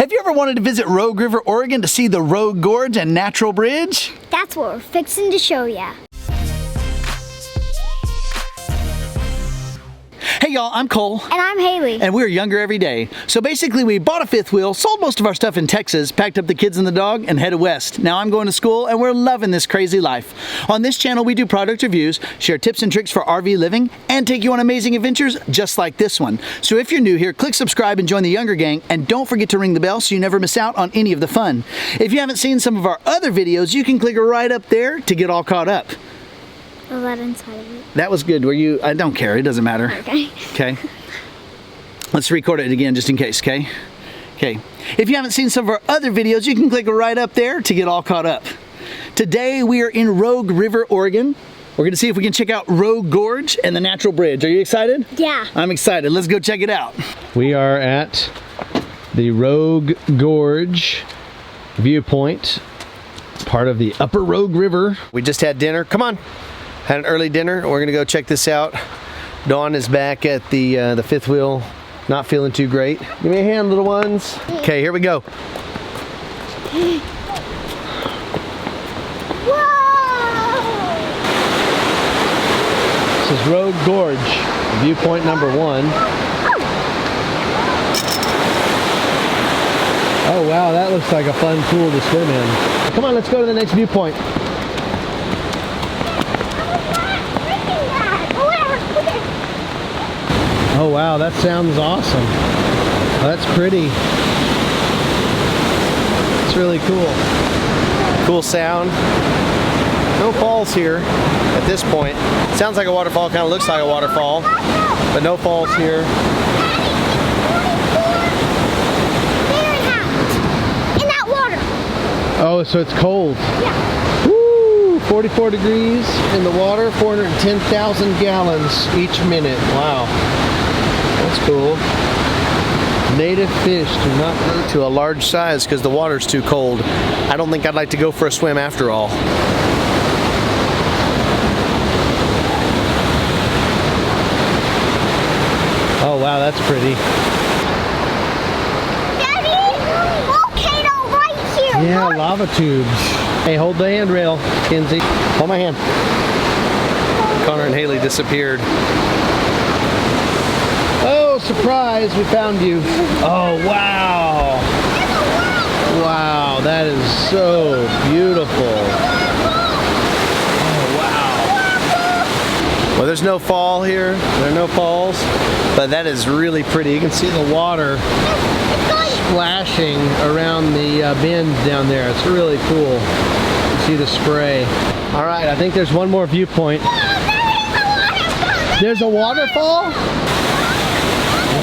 Have you ever wanted to visit Rogue River, Oregon to see the Rogue Gorge and Natural Bridge? That's what we're fixing to show ya. Hey y'all, I'm Cole. And I'm Haley. And we're younger every day. So basically we bought a fifth wheel, sold most of our stuff in Texas, packed up the kids and the dog, and headed west. Now I'm going to school and we're loving this crazy life. On this channel we do product reviews, share tips and tricks for RV living, and take you on amazing adventures just like this one. So if you're new here, click subscribe and join the younger gang, and don't forget to ring the bell so you never miss out on any of the fun. If you haven't seen some of our other videos, you can click right up there to get all caught up. Was that inside of it? That was good. Were you? I don't care. It doesn't matter. Okay. Okay. Let's record it again just in case, okay? Okay. If you haven't seen some of our other videos, you can click right up there to get all caught up. Today we are in Rogue River, Oregon. We're going to see if we can check out Rogue Gorge and the Natural Bridge. Are you excited? Yeah. I'm excited. Let's go check it out. We are at the Rogue Gorge Viewpoint, part of the Upper Rogue River. We just had dinner. Come on. Had an early dinner. We're gonna go check this out. Dawn is back at the fifth wheel, not feeling too great. Give me a hand, little ones. Okay, here we go. Whoa! This is Rogue Gorge, viewpoint number 1. Oh wow, that looks like a fun pool to swim in. Come on, let's go to the next viewpoint. Oh wow, that sounds awesome. Oh, that's pretty. It's really cool. Cool sound. No falls here at this point. Sounds like a waterfall, kind of looks like a waterfall, but no falls here. In that water. Oh, so it's cold. Yeah. Woo! 44 degrees in the water, 410,000 gallons each minute. Wow. That's cool. Native fish do not go To a large size because the water's too cold. I don't think I'd like to go for a swim after all. Oh wow, that's pretty. Daddy, volcano right here. Yeah, Look. lava tubes. Hey, hold the handrail, Kinsey. Hold my hand. Connor and Haley disappeared. Oh, surprise, we found you. Oh, wow. Wow, that is so beautiful. Oh, wow. Well, there's no fall here. There are no falls, but that is really pretty. You can see the water Splashing around the bend down there. It's really cool. You can see the spray. All right, I think there's one more viewpoint. There's a waterfall?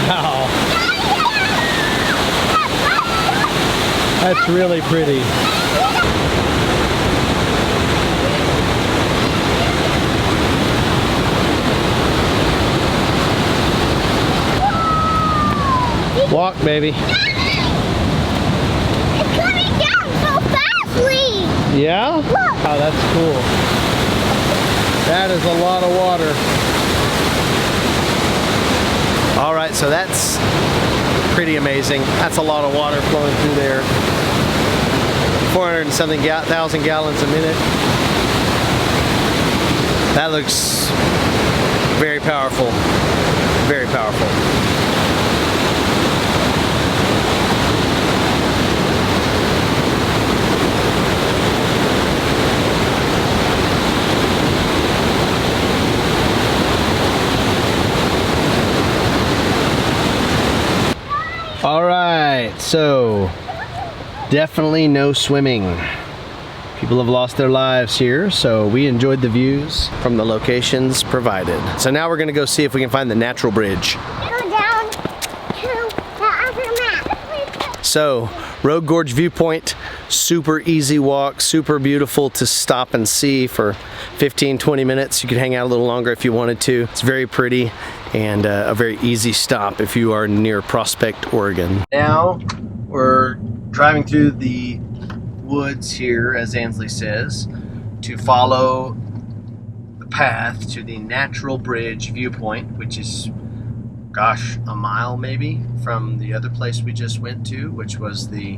Wow. That's really pretty. Walk, baby. It's coming down so fastly. Yeah? Look. Oh, that's cool. That is a lot of water. All right, so that's pretty amazing. That's a lot of water flowing through there. 400 and something thousand gallons a minute. That looks very powerful. Very powerful. All right, so definitely no swimming. People have lost their lives here, so we enjoyed the views from the locations provided. So now we're gonna go see if we can find the Natural Bridge. Go down to the other map. So, Rogue Gorge Viewpoint, super easy walk, super beautiful to stop and see for 15-20 minutes. You could hang out a little longer if you wanted to. It's very pretty and a very easy stop if you are near Prospect, Oregon. Now we're driving through the woods here, as Ansley says, to follow the path to the Natural Bridge Viewpoint, which is gosh, a mile maybe from the other place we just went to, which was the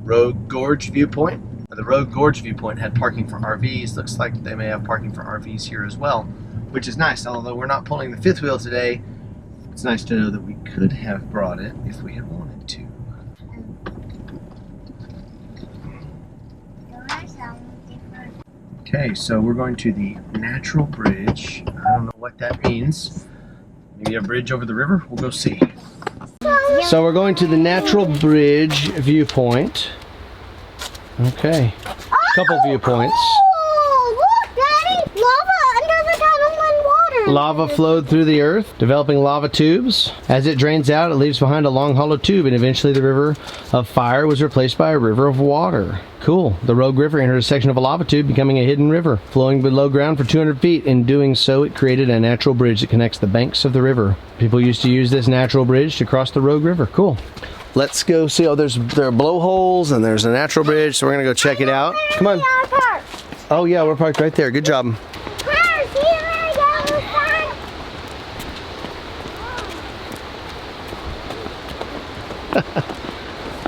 Rogue Gorge Viewpoint. The Rogue Gorge Viewpoint had parking for RVs. Looks like they may have parking for RVs here as well, which is nice. Although we're not pulling the fifth wheel today, it's nice to know that we could have brought it if we had wanted to. Okay, so we're going to the Natural Bridge. I don't know what that means. Maybe a bridge over the river? We'll go see. So we're going to the Natural Bridge Viewpoint. Okay, couple viewpoints. Oh, look, Daddy! Lava under the tunnel and water. Lava flowed through the earth, developing lava tubes. As it drains out, it leaves behind a long hollow tube, and eventually the river of fire was replaced by a river of water. Cool. The Rogue River entered a section of a lava tube, becoming a hidden river, flowing below ground for 200 feet. In doing so, it created a natural bridge that connects the banks of the river. People used to use this natural bridge to cross the Rogue River. Cool. Let's go see. Oh, there are blowholes and there's a natural bridge, so we're gonna go check it out. Come on. Oh yeah, we're parked right there. Good job.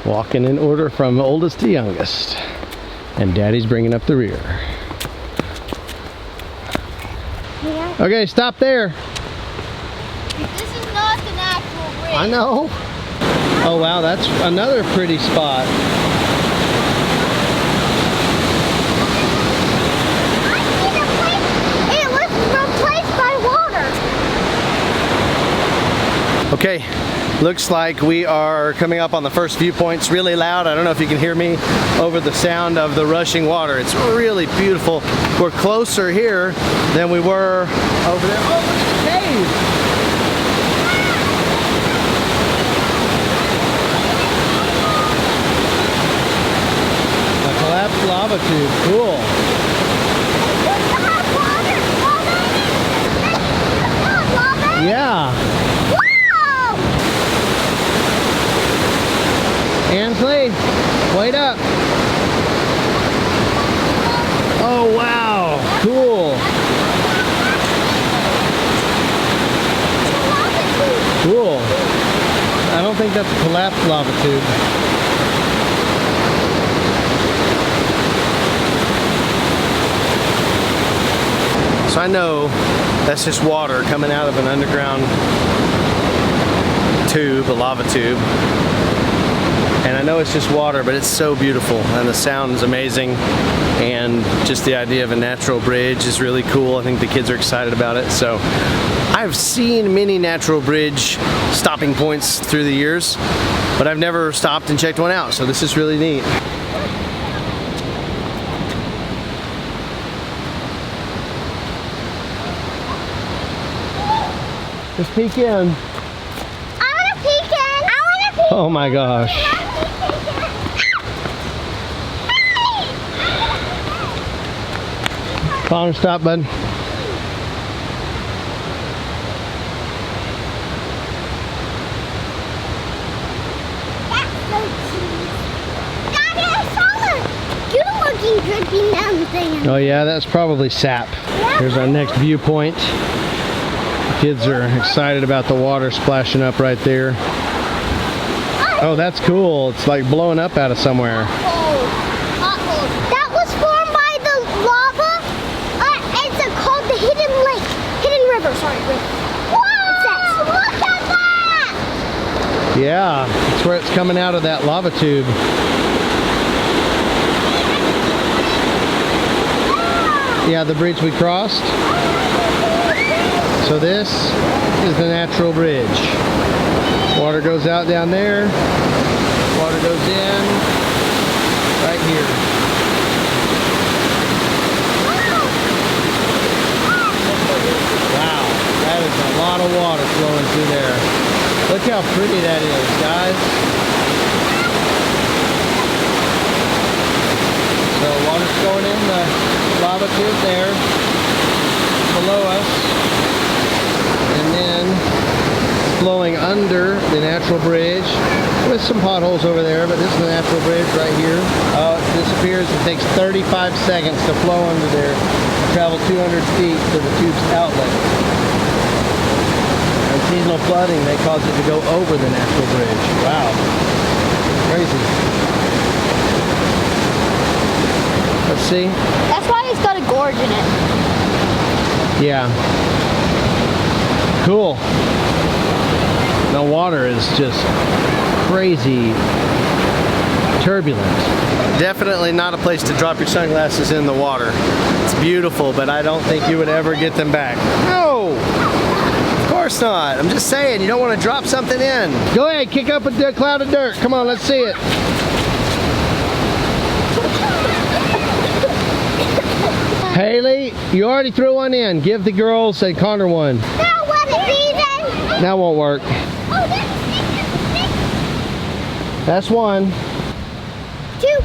Walking in order from oldest to youngest. And Daddy's bringing up the rear. Yeah. Okay, stop there. This is not the natural bridge. I know. Oh wow, that's another pretty spot. It was replaced by water. Okay, looks like we are coming up on the first viewpoint. It's really loud. I don't know if you can hear me over the sound of the rushing water. It's really beautiful. We're closer here than we were over there. Oh, look at the cave. Collapsed lava tube, cool. Yeah. Wow! Ansley, wait up. Oh wow, cool. Cool. I don't think that's a collapsed lava tube. So I know that's just water coming out of an underground tube, a lava tube. And I know it's just water, but it's so beautiful and the sound is amazing. And just the idea of a natural bridge is really cool. I think the kids are excited about it. So I've seen many natural bridge stopping points through the years, but I've never stopped and checked one out. So this is really neat. Just peek in. I want to peek in. I want to peek. Oh my gosh. Connor, stop, bud. That's so cute. Daddy, I saw the good-looking dripping down the thing. Oh yeah, that's probably sap. Here's our next viewpoint. Kids are excited about the water splashing up right there. Oh, that's cool. It's like blowing up out of somewhere. That was formed by the lava. It's called the Hidden Lake. Hidden River, sorry. Whoa! Look at that! Yeah, that's where it's coming out of that lava tube. Yeah, the bridge we crossed. So this is the natural bridge. Water goes out down there. Water goes in right here. Wow, that is a lot of water flowing through there. Look how pretty that is, guys. So water's going in the lava tube there below us. And then flowing under the natural bridge with some potholes over there, but this is the natural bridge right here. Oh, it disappears. It takes 35 seconds to flow under there, travel 200 feet to the tube's outlet. And Seasonal flooding may cause it to go over the natural bridge. Wow. Crazy. Let's see. That's why it's got a gorge in it. Yeah. Cool. The water is just crazy turbulent. Definitely not a place to drop your sunglasses in the water. It's beautiful, but I don't think you would ever get them back. No! Of course not. I'm just saying, you don't want to drop something in. Go ahead, kick up a cloud of dirt. Come on, let's see it. Haley, you already threw one in. Give the girls a Connor one. Now what is even? That won't work. Oh, That's one. two.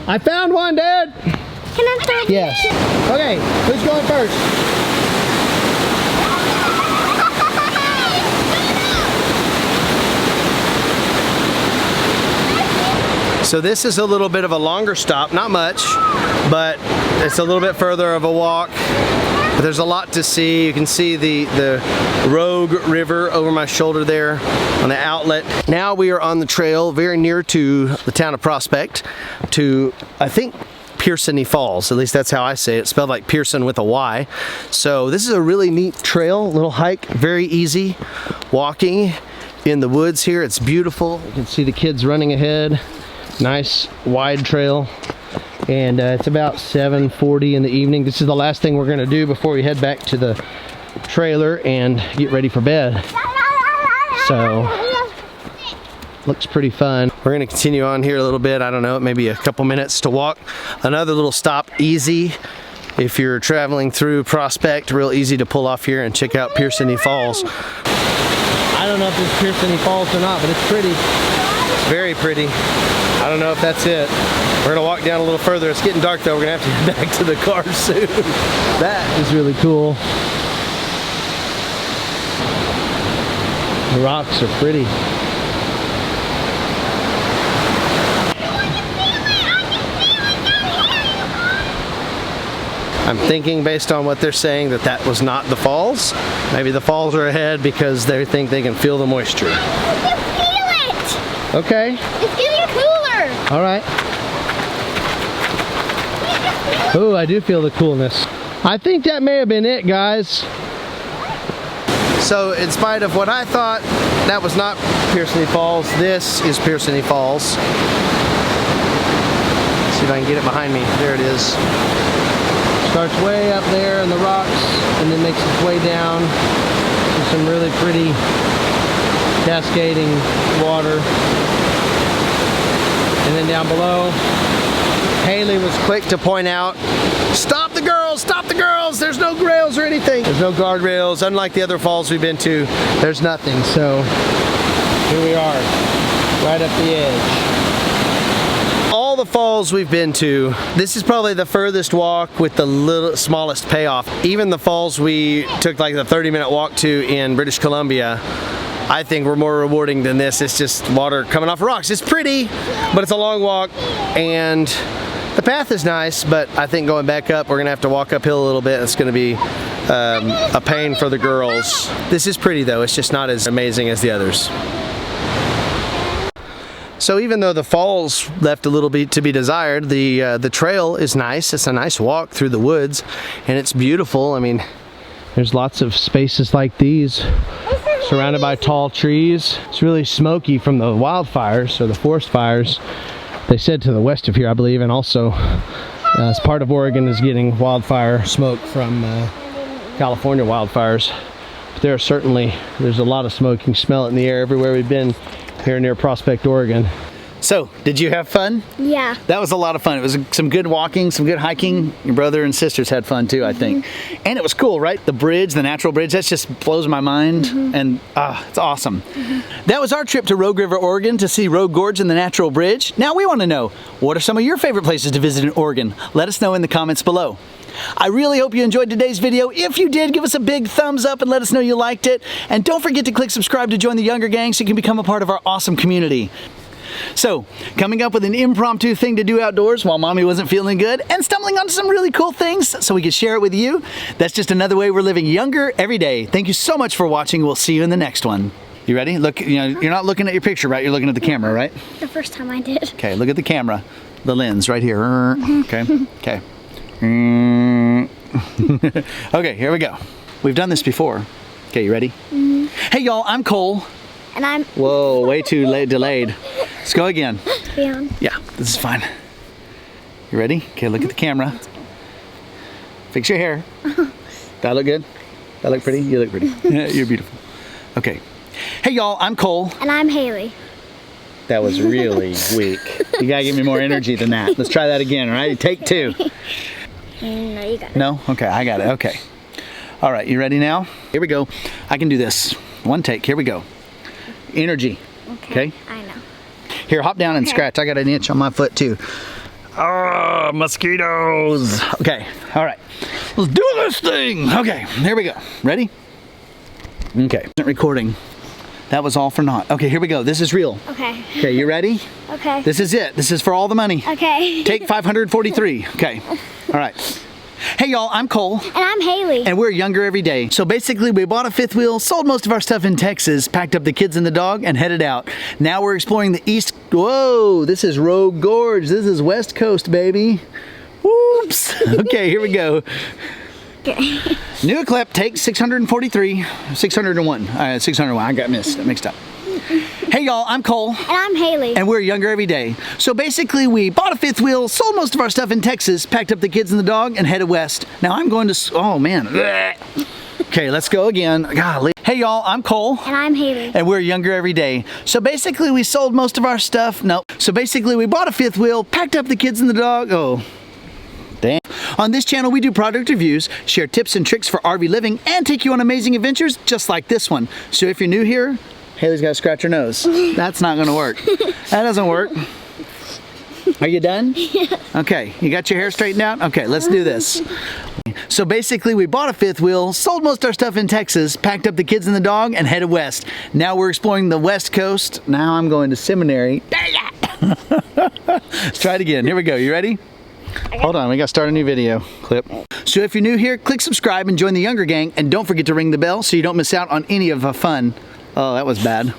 I found one, Dad. Can I throw? Yes. Okay, who's going first? So this is a little bit of a longer stop, not much, but it's a little bit further of a walk. But there's a lot to see. You can see the Rogue River over my shoulder there on the outlet. Now we are on the trail very near to the town of Prospect to, I think, Pearsony Falls. At least that's how I say it. It's spelled like Pearson with a Y. So this is a really neat trail, little hike, very easy walking in the woods here. It's beautiful. You can see the kids running ahead. Nice wide trail. And it's about 7:40 in the evening. This is the last thing we're going to do before we head back to the trailer and get ready for bed. So, looks pretty fun. We're going to continue on here a little bit. I don't know, maybe a couple minutes to walk. Another little stop, easy. If you're traveling through Prospect, real easy to pull off here and check out Pearsony Falls. I don't know if it's Pearsony Falls or not, but it's pretty. It's very pretty. I don't know if that's it. We're gonna walk down a little further. It's getting dark though. We're gonna have to get back to the car soon. That is really cool. The rocks are pretty. I'm thinking based on what they're saying that that was not the falls. Maybe the falls are ahead because they think they can feel the moisture. You can feel it. Okay. It's getting cooler. All right. Oh, I do feel the coolness. I think that may have been it, guys. So in spite of what I thought, that was not Pearsony Falls. This is Pearsony Falls. Let's see if I can get it behind me. There it is. Starts way up there in the rocks and then makes its way down to some really pretty cascading water. And then down below, Haley was quick to point out, stop the girls, there's no rails or anything. There's no guardrails, unlike the other falls we've been to, there's nothing. So here we are, right up the edge. all the falls we've been to, this is probably the furthest walk with the smallest payoff. Even the falls we took like the 30-minute walk to in British Columbia, I think were more rewarding than this. It's just water coming off rocks. It's pretty, but it's a long walk, and the path is nice, but I think going back up, we're gonna have to walk uphill a little bit. It's gonna be a pain for the girls. This is pretty though, it's just not as amazing as the others. So even though the falls left a little bit to be desired, the trail is nice. It's a nice walk through the woods, and it's beautiful. I mean, there's lots of spaces like these, surrounded by tall trees. It's really smoky from the wildfires, or the forest fires. They said to the west of here, I believe, and also as part of Oregon is getting wildfire smoke from California wildfires. But there's a lot of smoke. You can smell it in the air everywhere we've been here near Prospect, Oregon. So, did you have fun? Yeah. That was a lot of fun. It was some good walking, some good hiking. Your brother and sisters had fun too, I think. And it was cool, right? The bridge, the natural bridge, that just blows my mind. And it's awesome. That was our trip to Rogue River, Oregon to see Rogue Gorge and the natural bridge. Now we want to know, what are some of your favorite places to visit in Oregon? Let us know in the comments below. I really hope you enjoyed today's video. If you did, give us a big thumbs up and let us know you liked it. And don't forget to click subscribe to join the younger gang so you can become a part of our awesome community. So, coming up with an impromptu thing to do outdoors while mommy wasn't feeling good, and stumbling onto some really cool things so we could share it with you. That's just another way we're living younger every day. Thank you so much for watching. We'll see you in the next one. You ready? Look, you're not looking at your picture, right? You're looking at the camera, right? The first time I did. Okay, look at the camera. The lens right here. Okay, okay. Okay, here we go. We've done this before. Okay, you ready? Hey y'all, I'm Cole. And I'm Whoa, way too late, delayed. Let's go again. Leon. Yeah, this is fine. You ready? Okay, look at the camera. Fix your hair. That look good? That look pretty? You look pretty. You're beautiful. Okay. Hey y'all, I'm Cole. And I'm Haley. That was really weak. You gotta give me more energy than that. Let's try that again, all right? Take two. No, you got it. No? Okay, I got it. Okay. All right, you ready now? Here we go. I can do this. One take. Here we go. Energy. Okay? I know. Here, hop down and scratch. I got an itch on my foot too. Oh, mosquitoes. Okay, all right. Let's do this thing. Okay, here we go. Ready? Okay, recording. That was all for naught. Okay, here we go. This is real. Okay. Okay, you ready? Okay. This is it. This is for all the money. Okay. Take 543. Okay. All right. Hey y'all, I'm Cole. And I'm Haley. And we're younger every day. So basically we bought a fifth wheel, sold most of our stuff in Texas, packed up the kids and the dog, and headed out. Now we're exploring the east. Whoa, this is Rogue Gorge. This is West Coast, baby. Whoops. Okay, here we go. Okay. New clip, take 643, 601. 601, I got mixed up. Hey y'all, I'm Cole. And I'm Haley. And we're younger every day. So basically we bought a fifth wheel, sold most of our stuff in Texas, packed up the kids and the dog, and headed west. Now I'm going to, oh man. Okay, let's go again. Golly. Hey y'all, I'm Cole. And I'm Haley. And we're younger every day. So basically we sold most of our stuff. No. So basically we bought a fifth wheel, packed up the kids and the dog. Oh, damn. On this channel we do product reviews, share tips and tricks for RV living, and take you on amazing adventures just like this one. So if you're new here, Haley's got to scratch her nose. That's not going to work. That doesn't work. Are you done? Yeah. Okay, you got your hair straightened out? Okay, let's do this. So basically we bought a fifth wheel, sold most of our stuff in Texas, packed up the kids and the dog, and headed west. Now we're exploring the West Coast. Now I'm going to seminary. Let's try it again. Here we go. You ready? Hold on, we got to start a new video clip. So if you're new here, click subscribe and join the younger gang, and don't forget to ring the bell so you don't miss out on any of the fun. Oh, that was bad.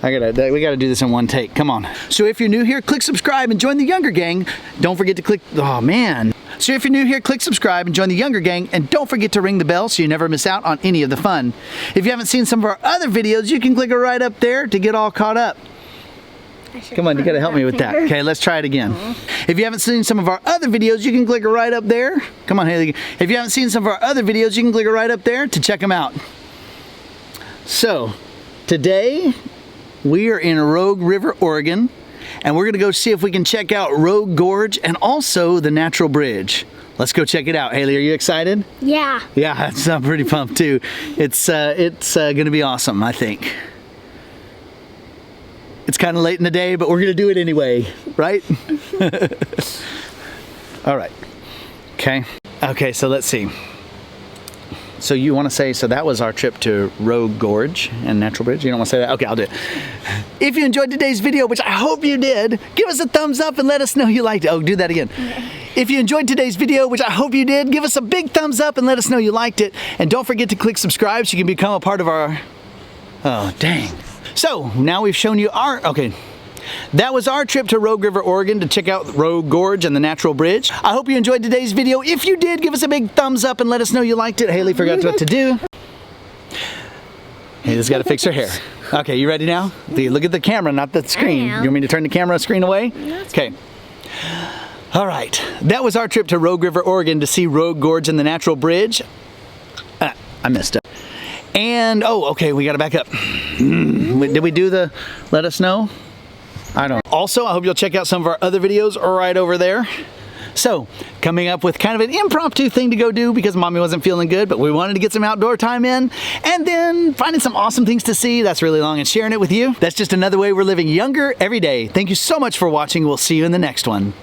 We gotta do this in one take. Come on. So if you're new here, click subscribe and join the younger gang. Don't forget to click, oh man. So if you're new here, click subscribe and join the younger gang, and don't forget to ring the bell so you never miss out on any of the fun. If you haven't seen some of our other videos, you can click it right up there to get all caught up. Come on, you gotta help me with that. Okay, let's try it again. If you haven't seen some of our other videos, you can click it right up there. Come on, Haley. If you haven't seen some of our other videos, you can click it right up there to check them out. So, today we are in Rogue River, Oregon, and we're gonna go see if we can check out Rogue Gorge and also the Natural Bridge. Let's go check it out. Haley, are you excited? Yeah. Yeah, I'm pretty pumped too. It's gonna be awesome, I think. It's kind of late in the day, but we're gonna do it anyway, right? All right. Okay, so let's see. So you want to say, so that was our trip to Rogue Gorge and Natural Bridge? You don't want to say that? Okay, I'll do it. If you enjoyed today's video, which I hope you did, give us a thumbs up and let us know you liked it. Oh, do that again. Okay. If you enjoyed today's video, which I hope you did, give us a big thumbs up and let us know you liked it. And don't forget to click subscribe so you can become a part of our, oh, dang. So now we've shown you our, okay. That was our trip to Rogue River, Oregon to check out Rogue Gorge and the Natural Bridge. I hope you enjoyed today's video. If you did, give us a big thumbs up and let us know you liked it. Haley forgot what to do. Haley's got to fix her hair. Okay, you ready now? Look at the camera, not the screen. You want me to turn the camera screen away? Okay. All right. That was our trip to Rogue River, Oregon to see Rogue Gorge and the Natural Bridge. I messed up. And, oh, okay, we got to back up. Did we do the let us know? I don't know. Also, I hope you'll check out some of our other videos right over there. So, coming up with kind of an impromptu thing to go do because mommy wasn't feeling good, but we wanted to get some outdoor time in, and then finding some awesome things to see. That's really long, and sharing it with you. That's just another way we're living younger every day. Thank you so much for watching. We'll see you in the next one.